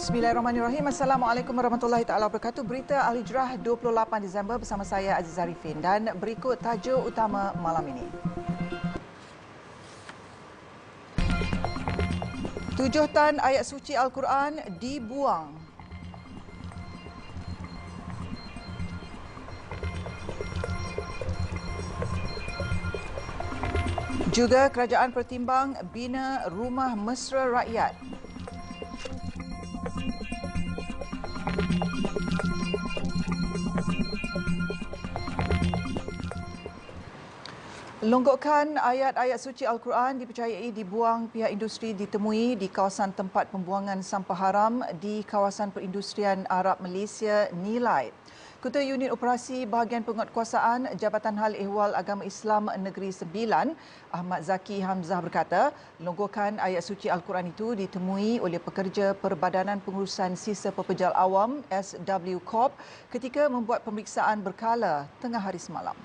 Bismillahirrahmanirrahim. Assalamualaikum warahmatullahi taala wabarakatuh. Berita Al-Hijrah 28 Disember bersama saya Aziz Arifin dan berikut tajuk utama malam ini. 7 tan ayat suci Al-Quran dibuang. Juga kerajaan pertimbang bina rumah mesra rakyat. Longgokan ayat-ayat suci Al-Quran dipercayai dibuang pihak industri ditemui di kawasan tempat pembuangan sampah haram di kawasan perindustrian Arab Malaysia Nilai. Ketua Unit Operasi Bahagian Penguatkuasaan Jabatan Hal Ehwal Agama Islam Negeri Sembilan, Ahmad Zaki Hamzah berkata, longgokan ayat suci Al-Quran itu ditemui oleh pekerja Perbadanan Pengurusan Sisa Pepejal Awam SW Corp ketika membuat pemeriksaan berkala tengah hari semalam.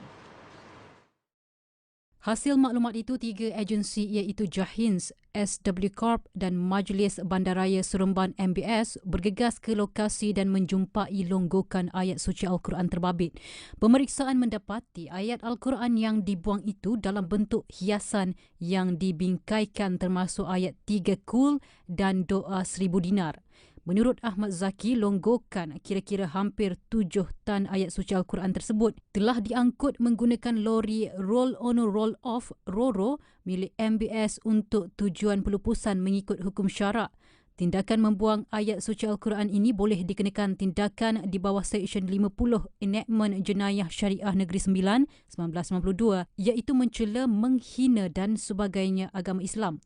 Hasil maklumat itu, 3 agensi iaitu Jahins, SW Corp dan Majlis Bandaraya Seremban MBS bergegas ke lokasi dan menjumpai longgokan ayat suci Al-Quran terbabit. Pemeriksaan mendapati ayat Al-Quran yang dibuang itu dalam bentuk hiasan yang dibingkaikan termasuk ayat 3 kul dan doa 1000 dinar. Menurut Ahmad Zaki, longgokan kira-kira hampir 7 tan ayat suci Al-Quran tersebut telah diangkut menggunakan lori roll on roll off RORO milik MBS untuk tujuan pelupusan mengikut hukum syarak. Tindakan membuang ayat suci Al-Quran ini boleh dikenakan tindakan di bawah Seksyen 50 Enakmen Jenayah Syariah Negeri Sembilan 1992 iaitu mencela, menghina dan sebagainya agama Islam.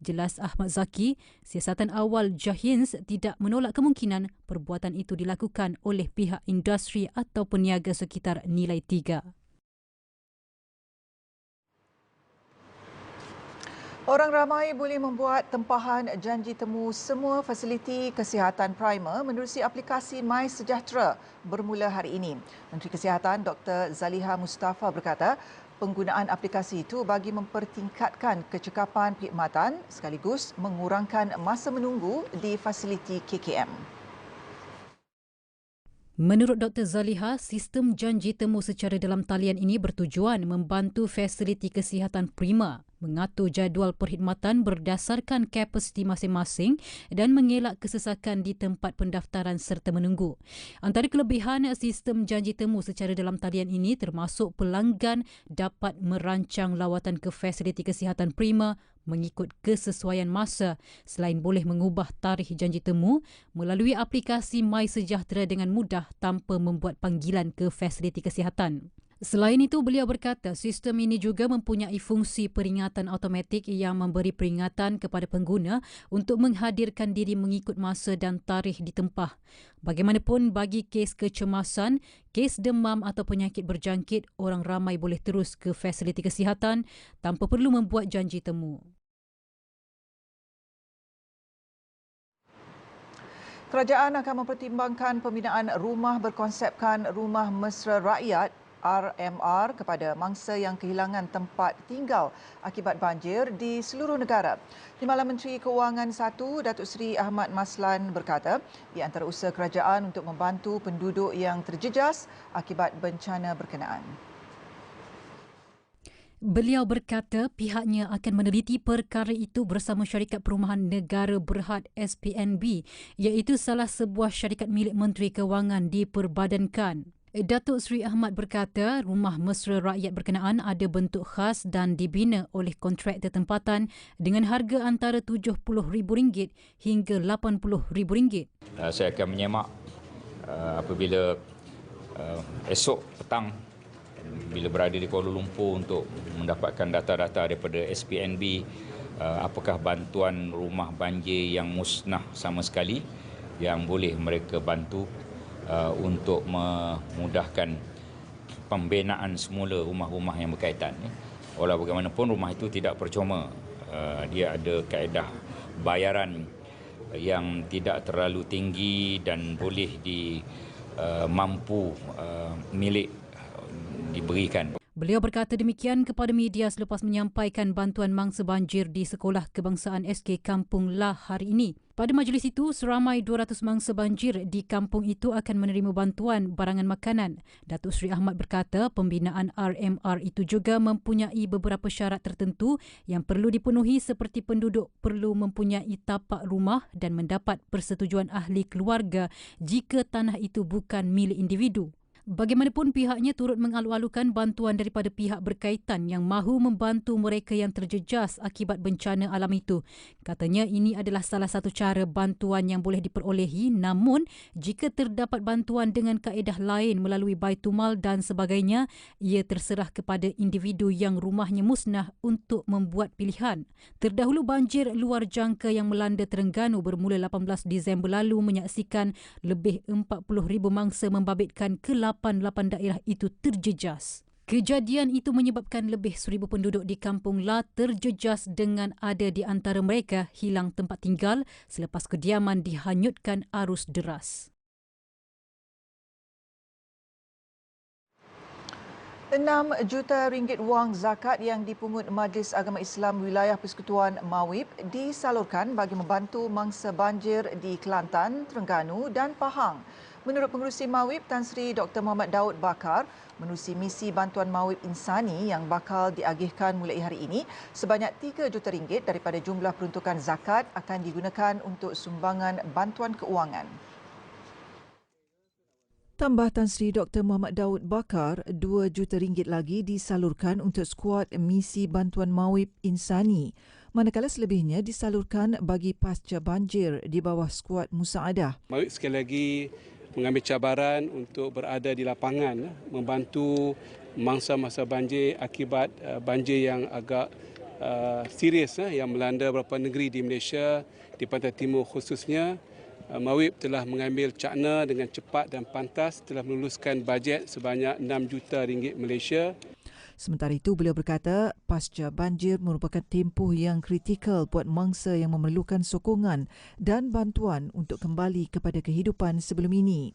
Jelas Ahmad Zaki, siasatan awal Jahins tidak menolak kemungkinan perbuatan itu dilakukan oleh pihak industri atau peniaga sekitar Nilai 3. Orang ramai boleh membuat tempahan janji temu semua fasiliti kesihatan primer menerusi aplikasi MySejahtera bermula hari ini. Menteri Kesihatan Dr. Zaliha Mustafa berkata, penggunaan aplikasi itu bagi mempertingkatkan kecekapan perkhidmatan sekaligus mengurangkan masa menunggu di fasiliti KKM. Menurut Dr. Zaliha, sistem janji temu secara dalam talian ini bertujuan membantu fasiliti kesihatan prima mengatur jadual perkhidmatan berdasarkan kapasiti masing-masing dan mengelak kesesakan di tempat pendaftaran serta menunggu. Antara kelebihan sistem janji temu secara dalam talian ini termasuk pelanggan dapat merancang lawatan ke fasiliti kesihatan prima mengikut kesesuaian masa selain boleh mengubah tarikh janji temu melalui aplikasi MySejahtera dengan mudah tanpa membuat panggilan ke fasiliti kesihatan. Selain itu, beliau berkata sistem ini juga mempunyai fungsi peringatan automatik yang memberi peringatan kepada pengguna untuk menghadirkan diri mengikut masa dan tarikh ditempah. Bagaimanapun, bagi kes kecemasan, kes demam atau penyakit berjangkit, orang ramai boleh terus ke fasiliti kesihatan tanpa perlu membuat janji temu. Kerajaan akan mempertimbangkan pembinaan rumah berkonsepkan Rumah Mesra Rakyat RMR kepada mangsa yang kehilangan tempat tinggal akibat banjir di seluruh negara. Timbalan Menteri Keuangan 1, Datuk Seri Ahmad Maslan berkata, di antara usaha kerajaan untuk membantu penduduk yang terjejas akibat bencana berkenaan. Beliau berkata pihaknya akan meneliti perkara itu bersama Syarikat Perumahan Negara Berhad SPNB iaitu salah sebuah syarikat milik Menteri Keuangan diperbadankan. Datuk Seri Ahmad berkata rumah mesra rakyat berkenaan ada bentuk khas dan dibina oleh kontraktor tempatan dengan harga antara RM70,000 hingga RM80,000. Saya akan menyemak apabila esok petang bila berada di Kuala Lumpur untuk mendapatkan data-data daripada SPNB apakah bantuan rumah banjir yang musnah sama sekali yang boleh mereka bantu untuk memudahkan pembinaan semula rumah-rumah yang berkaitan. Walau bagaimanapun rumah itu tidak percuma. Dia ada kaedah bayaran yang tidak terlalu tinggi dan boleh mampu milik diberikan. Beliau berkata demikian kepada media selepas menyampaikan bantuan mangsa banjir di Sekolah Kebangsaan SK Kampung Lah hari ini. Pada majlis itu, seramai 200 mangsa banjir di kampung itu akan menerima bantuan barangan makanan. Datuk Seri Ahmad berkata pembinaan RMR itu juga mempunyai beberapa syarat tertentu yang perlu dipenuhi seperti penduduk perlu mempunyai tapak rumah dan mendapat persetujuan ahli keluarga jika tanah itu bukan milik individu. Bagaimanapun pihaknya turut mengalu-alukan bantuan daripada pihak berkaitan yang mahu membantu mereka yang terjejas akibat bencana alam itu. Katanya ini adalah salah satu cara bantuan yang boleh diperolehi, namun jika terdapat bantuan dengan kaedah lain melalui Baitumal dan sebagainya, ia terserah kepada individu yang rumahnya musnah untuk membuat pilihan. Terdahulu banjir luar jangka yang melanda Terengganu bermula 18 Disember lalu menyaksikan lebih 40,000 mangsa membabitkan ke 88 daerah itu terjejas. Kejadian itu menyebabkan lebih 1,000 penduduk di Kampung Lah terjejas dengan ada di antara mereka hilang tempat tinggal selepas kediaman dihanyutkan arus deras. 6 juta ringgit wang zakat yang dipungut Majlis Agama Islam Wilayah Persekutuan Mawib disalurkan bagi membantu mangsa banjir di Kelantan, Terengganu dan Pahang. Menurut Pengerusi Mawib Tan Sri Dr. Muhammad Daud Bakar, menerusi misi bantuan Mawib Insani yang bakal diagihkan mulai hari ini, sebanyak 3 juta ringgit daripada jumlah peruntukan zakat akan digunakan untuk sumbangan bantuan keuangan. Tambah Tan Sri Dr. Muhammad Daud Bakar, 2 juta ringgit lagi disalurkan untuk skuad misi bantuan Mawib Insani, manakala selebihnya disalurkan bagi pasca banjir di bawah skuad Musaadah. Mawib sekali lagi mengambil cabaran untuk berada di lapangan, membantu mangsa-mangsa banjir akibat banjir yang agak serius yang melanda beberapa negeri di Malaysia, di Pantai Timur khususnya. Mawib telah mengambil cakna dengan cepat dan pantas, telah meluluskan bajet sebanyak 6 juta ringgit Malaysia. Sementara itu, beliau berkata pasca banjir merupakan tempoh yang kritikal buat mangsa yang memerlukan sokongan dan bantuan untuk kembali kepada kehidupan sebelum ini.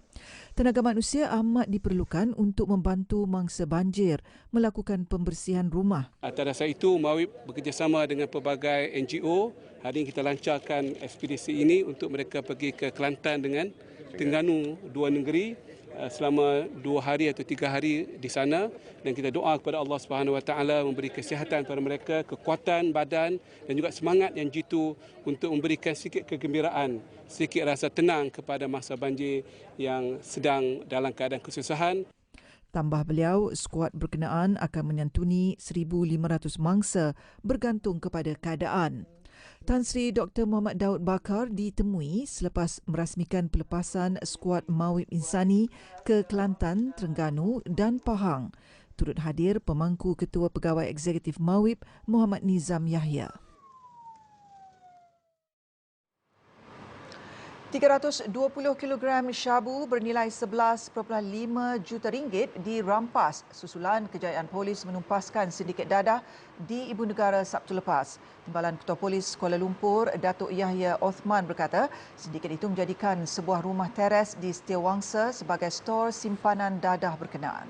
Tenaga manusia amat diperlukan untuk membantu mangsa banjir melakukan pembersihan rumah. Atas dasar itu, Mawib bekerjasama dengan pelbagai NGO. Hari ini kita lancarkan ekspedisi ini untuk mereka pergi ke Kelantan dengan Terengganu, dua negeri, selama 2 hari atau 3 hari di sana, dan kita doa kepada Allah Subhanahu Wa Taala memberi kesihatan kepada mereka, kekuatan badan dan juga semangat yang jitu untuk memberikan sedikit kegembiraan, sedikit rasa tenang kepada mangsa banjir yang sedang dalam keadaan kesusahan. Tambah beliau, skuad berkenaan akan menyantuni 1,500 mangsa bergantung kepada keadaan. Tan Sri Dr. Muhammad Daud Bakar ditemui selepas merasmikan pelepasan skuad Mawib Insani ke Kelantan, Terengganu dan Pahang. Turut hadir pemangku Ketua Pegawai Eksekutif Mawib Muhammad Nizam Yahya. 320 kg syabu bernilai 11.5 juta ringgit dirampas susulan kejayaan polis menumpaskan sindiket dadah di Ibu Negara Sabtu lepas. Timbalan Ketua Polis Kuala Lumpur, Datuk Yahya Othman berkata, sindiket itu menjadikan sebuah rumah teres di Setiawangsa sebagai stor simpanan dadah berkenaan.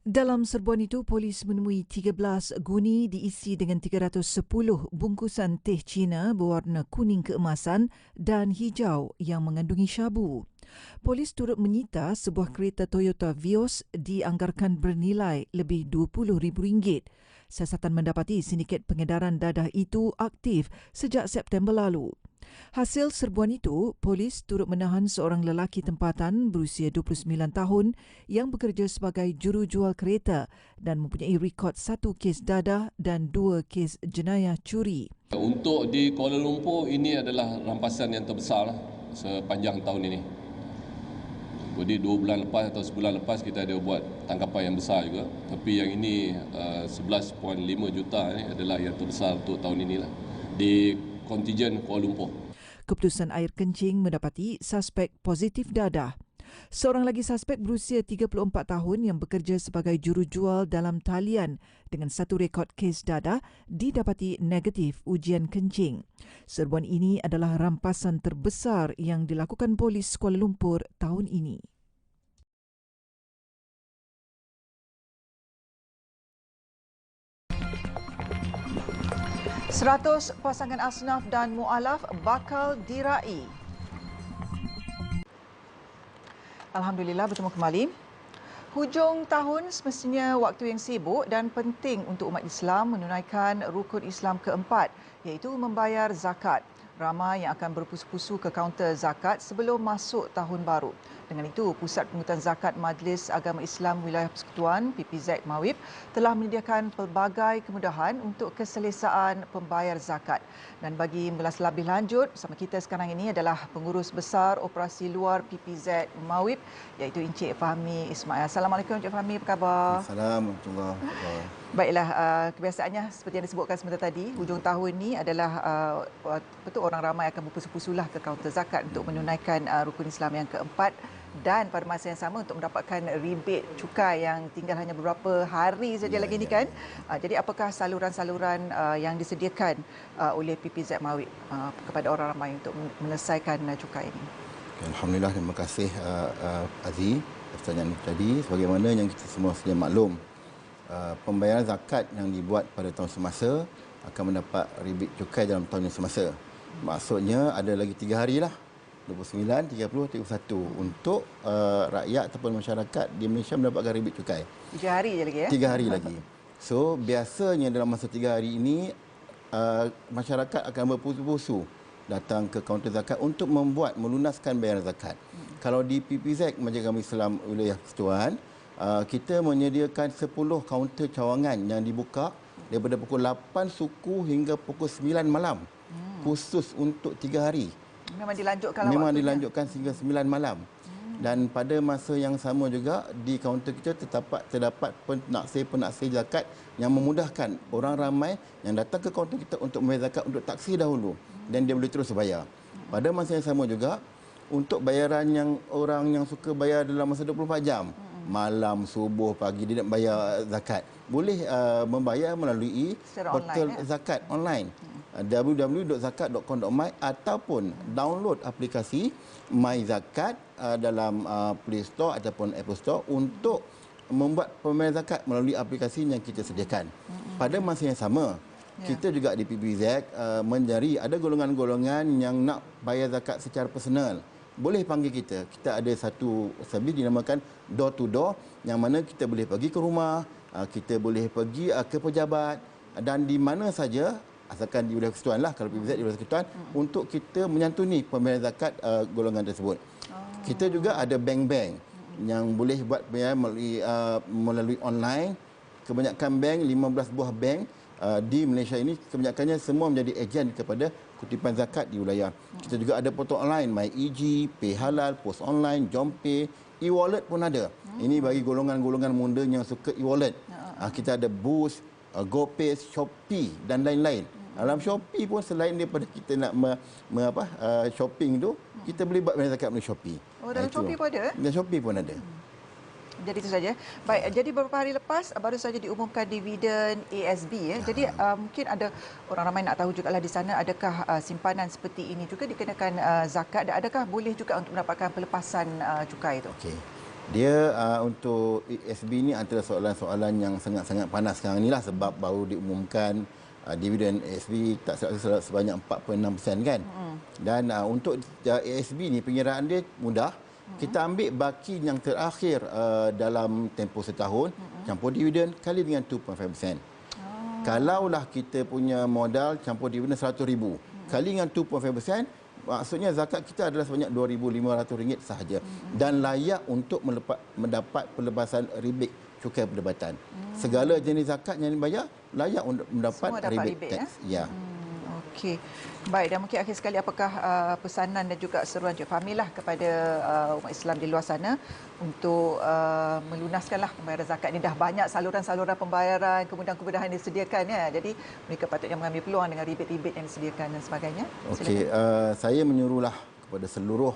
Dalam serbuan itu, polis menemui 13 guni diisi dengan 310 bungkusan teh Cina berwarna kuning keemasan dan hijau yang mengandungi syabu. Polis turut menyita sebuah kereta Toyota Vios dianggarkan bernilai lebih RM20,000. Siasatan mendapati sindiket pengedaran dadah itu aktif sejak September lalu. Hasil serbuan itu, polis turut menahan seorang lelaki tempatan berusia 29 tahun yang bekerja sebagai jurujual kereta dan mempunyai rekod 1 kes dadah dan 2 kes jenayah curi. Untuk di Kuala Lumpur, ini adalah rampasan yang terbesar sepanjang tahun ini. Jadi 2 bulan lepas atau sebulan lepas kita ada buat tangkapan yang besar juga. Tapi yang ini 11.5 juta ini adalah yang terbesar untuk tahun inilah di kontijen Kuala Lumpur. Keputusan air kencing mendapati suspek positif dadah. Seorang lagi suspek berusia 34 tahun yang bekerja sebagai jurujual dalam talian dengan 1 rekod kes dadah didapati negatif ujian kencing. Serbuan ini adalah rampasan terbesar yang dilakukan polis Kuala Lumpur tahun ini. 100 pasangan asnaf dan mualaf bakal diraih. Alhamdulillah, bertemu kembali. Hujung tahun semestinya waktu yang sibuk dan penting untuk umat Islam menunaikan rukun Islam keempat, iaitu membayar zakat. Ramai yang akan berpusu-pusu ke kaunter zakat sebelum masuk tahun baru. Dengan itu, Pusat Pungutan Zakat Majlis Agama Islam Wilayah Persekutuan PPZ Mawib telah menyediakan pelbagai kemudahan untuk keselesaan pembayar zakat. Dan bagi mengulas lebih lanjut, bersama kita sekarang ini adalah Pengurus Besar Operasi Luar PPZ Mawib, iaitu Encik Fahmi Ismail. Assalamualaikum Encik Fahmi, apa khabar? Assalamualaikum. Baiklah, kebiasaannya seperti yang disebutkan sebentar tadi, hujung tahun ini adalah betul orang ramai akan berpusu-pusulah ke kaunter zakat untuk menunaikan rukun Islam yang keempat, dan pada masa yang sama untuk mendapatkan rebate cukai yang tinggal hanya beberapa hari saja lagi ni kan. Jadi apakah saluran-saluran yang disediakan oleh PPZ Mawib kepada orang ramai untuk menyelesaikan cukai ini? Alhamdulillah, terima kasih Aziz pertanyaan tadi. Sebagaimana yang kita semua sedia maklum, pembayaran zakat yang dibuat pada tahun semasa akan mendapat rebate cukai dalam tahun yang semasa. Maksudnya ada lagi 3 hari lah, 29, 30, 31 untuk rakyat ataupun masyarakat di Malaysia mendapatkan rebate cukai. 3 hari je lagi ya? 3 hari lagi. So biasanya dalam masa 3 hari ini masyarakat akan berpusu-pusu datang ke kaunter zakat untuk melunaskan bayaran zakat. Kalau di PPZ Majlis Agama Islam Wilayah Persekutuan, kita menyediakan 10 kaunter cawangan yang dibuka daripada pukul 8 suku hingga pukul 9 malam. Khusus untuk 3 hari. Memang dilanjutkan Memang dilanjutkan sehingga 9 malam. Dan pada masa yang sama juga di kaunter kita terdapat penaksir zakat yang memudahkan orang ramai yang datang ke kaunter kita untuk membayar zakat untuk taksir dahulu dan dia boleh terus bayar. Pada masa yang sama juga untuk bayaran yang orang yang suka bayar dalam masa 24 jam, malam, subuh, pagi dia nak bayar zakat, boleh membayar melalui portal zakat online. www.zakat.com.my ataupun download aplikasi My Zakat dalam Play Store ataupun Apple Store untuk membuat pembayaran zakat melalui aplikasi yang kita sediakan. Pada masa yang sama, kita juga di PPZ mencari ada golongan-golongan yang nak bayar zakat secara personal. Boleh panggil kita. Kita ada satu servis dinamakan door to door yang mana kita boleh pergi ke rumah, kita boleh pergi ke pejabat dan di mana saja asalkan di Wilayah Persekutuan lah, kalau PPZ di Wilayah Persekutuan, untuk kita menyantuni pembayaran zakat golongan tersebut. Kita juga ada bank-bank yang boleh buat pembayaran melalui online. Kebanyakan bank, 15 buah bank di Malaysia ini, kebanyakannya semua menjadi ejen kepada kutipan zakat di wilayah. Kita juga ada portal online, MyEG, Pay Halal, Pos Online, JomPay, e-wallet pun ada. Ini bagi golongan-golongan muda yang suka e-wallet. Kita ada Boost, GoPay, Shopee dan lain-lain. Dalam Shopee pun selain daripada kita nak shopping tu, kita boleh buat bayar zakat melalui Shopee. Oh, dalam Shopee pun ada? Dalam Shopee pun ada. Jadi itu saja. Baik, jadi beberapa hari lepas baru saja diumumkan dividen ASB ya. Jadi mungkin ada orang ramai nak tahu jugalah di sana, adakah simpanan seperti ini juga dikenakan zakat dan adakah boleh juga untuk mendapatkan pelepasan cukai itu? Okey. Dia untuk ASB ni antara soalan-soalan yang sangat-sangat panas sekarang inilah sebab baru diumumkan dividen ASB tak salah sebanyak 4.6% kan. Dan untuk ASB ni pengiraan dia mudah. Kita ambil baki yang terakhir dalam tempoh setahun, campur dividen kali dengan 2.5%. Kalaulah kita punya modal campur dividen RM100,000 kali dengan 2.5%, maksudnya zakat kita adalah sebanyak RM2,500 sahaja dan layak untuk mendapat pelepasan rebate cukai perdebatan. Segala jenis zakat yang dibayar layak untuk mendapat rebate tax. Ya. Okey. Baik, dan mungkin akhir sekali apakah pesanan dan juga seruan Cik Fahmi lah kepada umat Islam di luar sana untuk melunaskanlah pembayaran zakat ini. Dah banyak saluran-saluran pembayaran, kemudahan-kemudahan yang disediakan ya. Jadi mereka patutnya mengambil peluang dengan rebate-rebate yang disediakan dan sebagainya. Okey, saya menyuruhlah kepada seluruh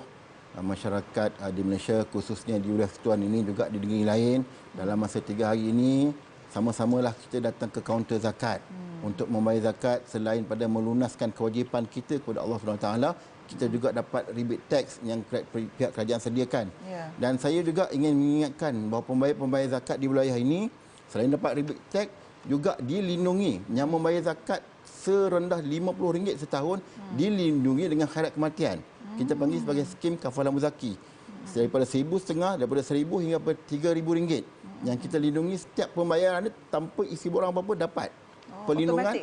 masyarakat di Malaysia, khususnya di Wilayah Persekutuan ini juga di negeri lain, dalam masa 3 hari ini sama-samalah kita datang ke kaunter zakat untuk membayar zakat. Selain pada melunaskan kewajipan kita kepada Allah SWT, kita juga dapat rebate tax yang pihak kerajaan sediakan. Dan saya juga ingin mengingatkan bahawa pembayar zakat di wilayah ini selain dapat rebate tax juga dilindungi. Yang membayar zakat serendah RM50 setahun dilindungi dengan khairat kematian. Kita panggil sebagai skim kafalah muzaki. Daripada RM1,500, daripada RM1,000 hingga RM3,000 yang kita lindungi setiap pembayaran tanpa isi borang apa-apa dapat. Perlindungan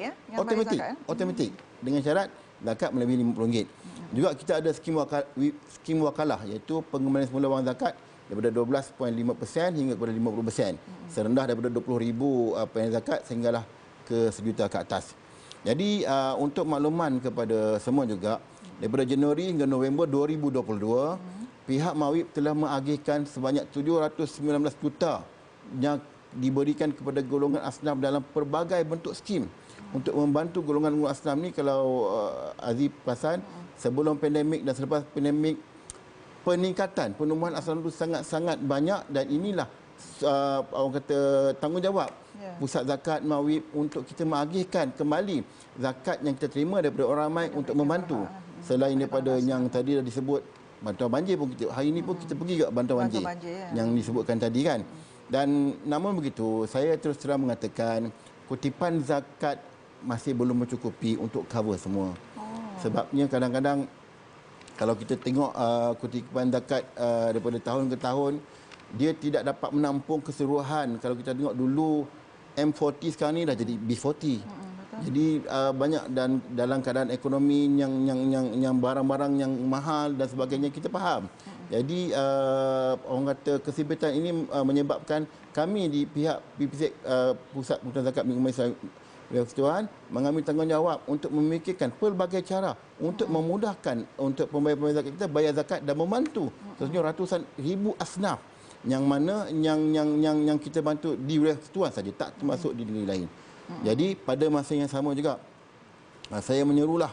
automatik dengan syarat zakat melebihi RM50. Juga kita ada skim wakalah iaitu pengembalian semula wang zakat daripada 12.5% hingga kepada 50%. Serendah daripada RM20,000 pembayaran zakat sehinggalah ke RM1,000,000 ke atas. Jadi untuk makluman kepada semua juga, daripada Januari hingga November 2022, pihak Mawib telah mengagihkan sebanyak 719 juta yang diberikan kepada golongan asnaf dalam pelbagai bentuk skim untuk membantu golongan asnaf ni. Kalau Aziz perasan, sebelum pandemik dan selepas pandemik, peningkatan penemuan asnaf itu sangat-sangat banyak, dan inilah orang kata tanggungjawab Pusat Zakat Mawib untuk kita mengagihkan kembali zakat yang kita terima daripada orang ramai untuk membantu. Selain daripada yang tadi dah disebut bantuan banjir pun kita hari ini pun kita pergi ke bantuan banjir yang disebutkan tadi kan. Dan namun begitu, saya terus terang mengatakan kutipan zakat masih belum mencukupi untuk cover semua. Sebabnya kadang-kadang kalau kita tengok kutipan zakat daripada tahun ke tahun, dia tidak dapat menampung keseluruhan. Kalau kita tengok dulu M40 sekarang ni dah jadi B40. Jadi banyak, dan dalam keadaan ekonomi yang barang-barang yang mahal dan sebagainya, kita faham. Jadi orang kata kesempitan ini menyebabkan kami di pihak PPZ Pusat Pengurusan Zakat Milik Islam Persekutuan mengambil tanggungjawab untuk memikirkan pelbagai cara untuk memudahkan untuk pembayar-pembayar zakat kita bayar zakat dan membantu sebenarnya ratusan ribu asnaf yang mana yang kita bantu di wilayah Persekutuan saja, tak termasuk di negeri lain. Jadi pada masa yang sama juga saya menyerulah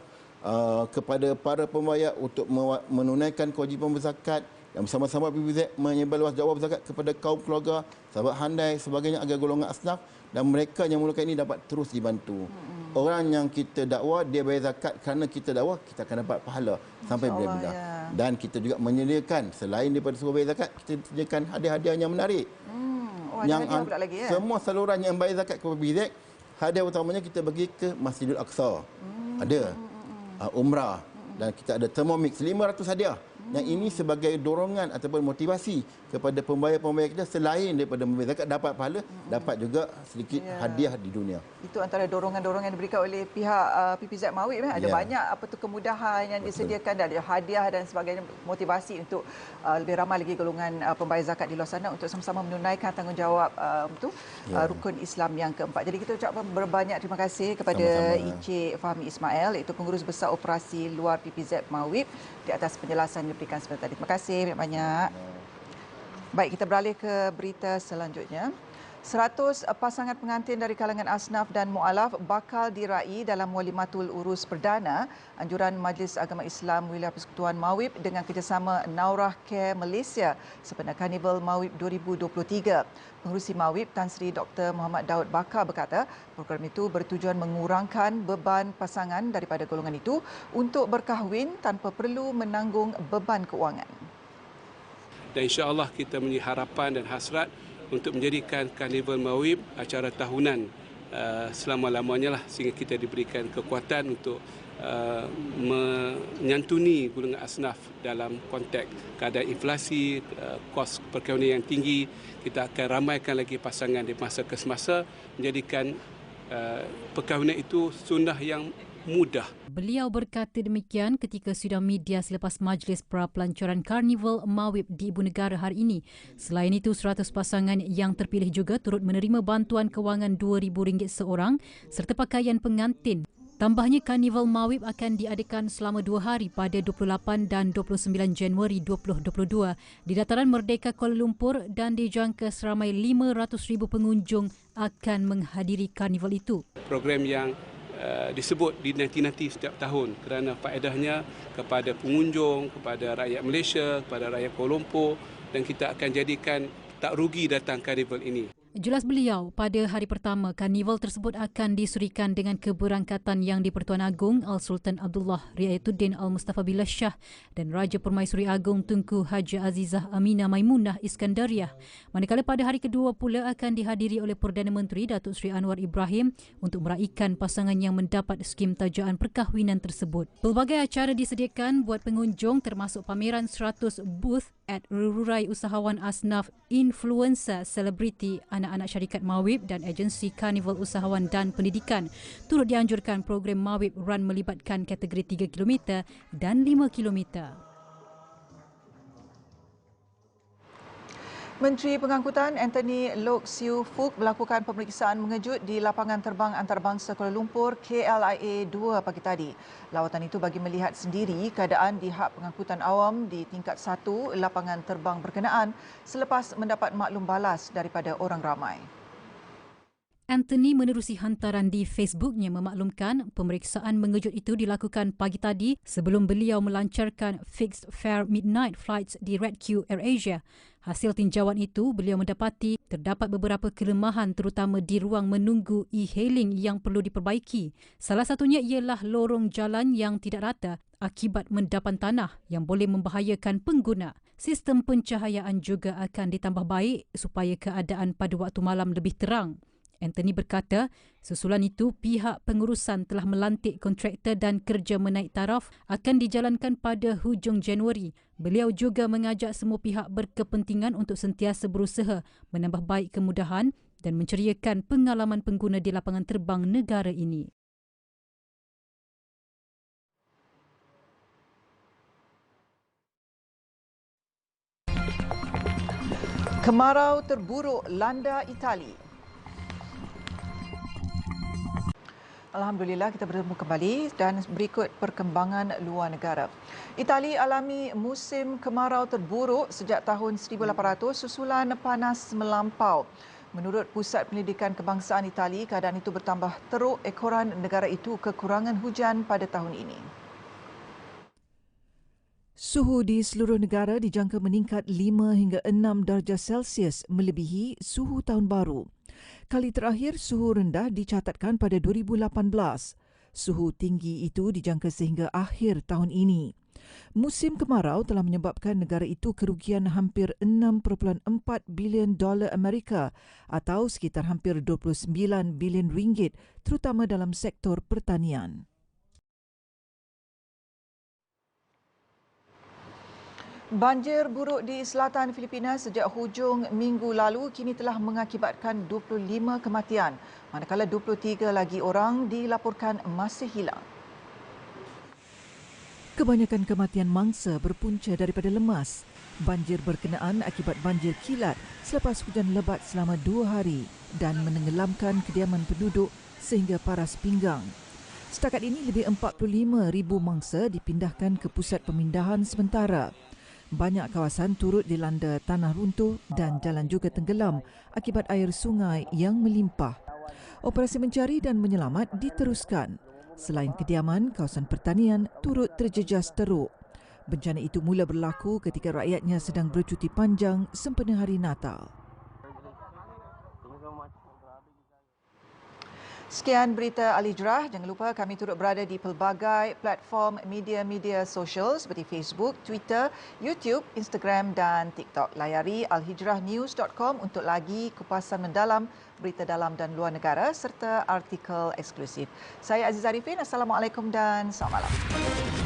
kepada para pembayar untuk menunaikan kewajipan berzakat dan bersama-sama PPZ menyebarluas jawab zakat kepada kaum keluarga, sahabat handai sebagainya agar golongan asnaf dan mereka yang memerlukan ini dapat terus dibantu. Orang yang kita dakwa dia bayar zakat kerana kita dakwa, kita akan dapat pahala sampai bila-bila. Dan kita juga menyediakan selain daripada suruh bayar zakat, kita sediakan hadiah-hadiah yang menarik. Yang semua saluran yang bayar zakat kepada PPZ, hadiah utamanya kita bagi ke Masjidil Aqsa. Ada umrah, dan kita ada Thermomix 500 hadiah. Yang ini sebagai dorongan ataupun motivasi kepada pembayar-pembayar kita, selain daripada membayar zakat dapat pahala, dapat juga sedikit hadiah di dunia. Itu antara dorongan-dorongan yang diberikan oleh pihak PPZ Mawib. Ada banyak kemudahan yang disediakan, dan ada hadiah dan sebagainya, motivasi untuk lebih ramai lagi golongan pembayar zakat di luar sana untuk sama-sama menunaikan tanggungjawab rukun Islam yang keempat. Jadi kita ucapkan berbanyak terima kasih kepada Encik Fahmi Ismail, iaitu Pengurus Besar Operasi Luar PPZ Mawib, di atas penjelasan yang diberikan sebentar tadi. Terima kasih banyak. Baik, kita beralih ke berita selanjutnya. 100 pasangan pengantin dari kalangan asnaf dan mualaf bakal diraih dalam Walimatul Urus Perdana anjuran Majlis Agama Islam Wilayah Persekutuan Mawib dengan kerjasama Naurah Care Malaysia sempena Karnival Mawib 2023. Pengerusi Mawib Tan Sri Dr. Muhammad Daud Bakar berkata, program itu bertujuan mengurangkan beban pasangan daripada golongan itu untuk berkahwin tanpa perlu menanggung beban keuangan. Dan insya-Allah kita mempunyai harapan dan hasrat untuk menjadikan Karnival Mawib acara tahunan selama-lamanya lah, sehingga kita diberikan kekuatan untuk menyantuni golongan asnaf dalam konteks keadaan inflasi, kos perkahwinan yang tinggi. Kita akan ramaikan lagi pasangan di masa ke semasa, menjadikan perkahwinan itu sunnah yang mudah. Beliau berkata demikian ketika sidang media selepas majlis pra-pelancaran Karnival Mawib di Ibu Negara hari ini. Selain itu, 100 pasangan yang terpilih juga turut menerima bantuan kewangan RM2,000 seorang serta pakaian pengantin. Tambahnya, Karnival Mawib akan diadakan selama 2 hari pada 28 dan 29 Januari 2022 di Dataran Merdeka Kuala Lumpur, dan dijangka seramai 500,000 pengunjung akan menghadiri karnival itu. Program yang disebut dinanti-nanti setiap tahun kerana faedahnya kepada pengunjung, kepada rakyat Malaysia, kepada rakyat Kuala Lumpur, dan kita akan jadikan tak rugi datang karnival ini. Jelas beliau, pada hari pertama, karnival tersebut akan disurikan dengan keberangkatan Yang di-Pertuan Agong Al-Sultan Abdullah Riayatuddin Al-Mustafa Billah Shah dan Raja Permaisuri Agong Tunku Haja Azizah Aminah Maimunah Iskandariah. Manakala pada hari kedua pula akan dihadiri oleh Perdana Menteri Datuk Seri Anwar Ibrahim untuk meraihkan pasangan yang mendapat skim tajaan perkahwinan tersebut. Pelbagai acara disediakan buat pengunjung termasuk pameran 100 booth at Rurai Usahawan Asnaf, Influencer, Selebriti, anak-anak syarikat Mawib dan agensi Karnival Usahawan dan Pendidikan. Turut dianjurkan program Mawib Run melibatkan kategori 3 km dan 5 km. Menteri Pengangkutan Anthony Loke Siu Fook melakukan pemeriksaan mengejut di lapangan terbang antarabangsa Kuala Lumpur KLIA 2 pagi tadi. Lawatan itu bagi melihat sendiri keadaan di hak pengangkutan awam di tingkat 1 lapangan terbang berkenaan selepas mendapat maklum balas daripada orang ramai. Anthony menerusi hantaran di Facebooknya memaklumkan pemeriksaan mengejut itu dilakukan pagi tadi sebelum beliau melancarkan fixed fare midnight flights di Red Queue AirAsia. Hasil tinjauan itu, beliau mendapati terdapat beberapa kelemahan terutama di ruang menunggu e-hailing yang perlu diperbaiki. Salah satunya ialah lorong jalan yang tidak rata akibat mendapan tanah yang boleh membahayakan pengguna. Sistem pencahayaan juga akan ditambah baik supaya keadaan pada waktu malam lebih terang. Anthony berkata, susulan itu pihak pengurusan telah melantik kontraktor dan kerja menaik taraf akan dijalankan pada hujung Januari. Beliau juga mengajak semua pihak berkepentingan untuk sentiasa berusaha menambah baik kemudahan dan menceriakan pengalaman pengguna di lapangan terbang negara ini. Kemarau terburuk landa Itali. Alhamdulillah, kita bertemu kembali dan berikut perkembangan luar negara. Itali alami musim kemarau terburuk sejak tahun 1800 susulan panas melampau. Menurut Pusat Penyelidikan Kebangsaan Itali, keadaan itu bertambah teruk ekoran negara itu kekurangan hujan pada tahun ini. Suhu di seluruh negara dijangka meningkat 5 hingga 6 darjah Celsius melebihi suhu tahun baru. Kali terakhir suhu rendah dicatatkan pada 2018. Suhu tinggi itu dijangka sehingga akhir tahun ini. Musim kemarau telah menyebabkan negara itu kerugian hampir 6.4 bilion dolar Amerika atau sekitar hampir 29 bilion ringgit terutama dalam sektor pertanian. Banjir buruk di selatan Filipina sejak hujung minggu lalu kini telah mengakibatkan 25 kematian, manakala 23 lagi orang dilaporkan masih hilang. Kebanyakan kematian mangsa berpunca daripada lemas. Banjir berkenaan akibat banjir kilat selepas hujan lebat selama 2 hari dan menenggelamkan kediaman penduduk sehingga paras pinggang. Setakat ini lebih 45,000 mangsa dipindahkan ke pusat pemindahan sementara. Banyak kawasan turut dilanda tanah runtuh dan jalan juga tenggelam akibat air sungai yang melimpah. Operasi mencari dan menyelamat diteruskan. Selain kediaman, kawasan pertanian turut terjejas teruk. Bencana itu mula berlaku ketika rakyatnya sedang bercuti panjang sempena Hari Natal. Sekian berita Al-Hijrah. Jangan lupa kami turut berada di pelbagai platform media sosial seperti Facebook, Twitter, YouTube, Instagram dan TikTok. Layari alhijrahnews.com untuk lagi kupasan mendalam berita dalam dan luar negara serta artikel eksklusif. Saya Aziz Arifin. Assalamualaikum dan selamat malam.